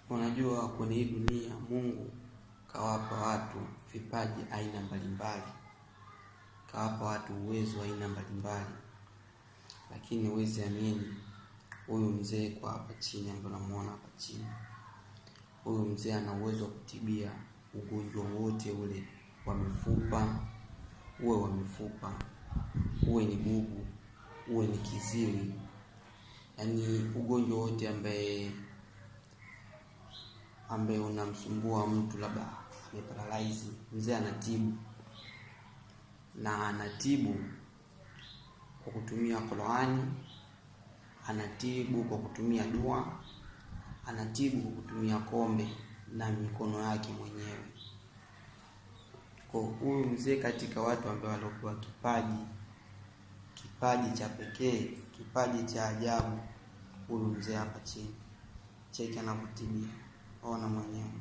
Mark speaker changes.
Speaker 1: Unajua kwenye hii dunia Mungu kawapa watu vipaji aina mbalimbali. Kawapa watu uwezo aina mbalimbali. Lakini huwezi amini, huyu mzee kwa hapa chini ambaye unamuona hapa chini. Huyu mzee ana uwezo wa kutibia ugonjwa wote ule wa mifupa, uwe ni bubu, uwe ni kiziwi. Yaani ugonjwa wote ambaye unamsumbua mtu, labda ameparalyze, mzee anatibu. Na anatibu kwa kutumia Qur'ani, anatibu kwa kutumia dua, anatibu kwa kutumia kombe na mikono yake mwenyewe. Kwa huyu mzee katika watu ambao walikuwa kipaji cha pekee, kipaji cha ajabu, huyu mzee hapa chini. Cheki anakutibia. Ona mwenyewe.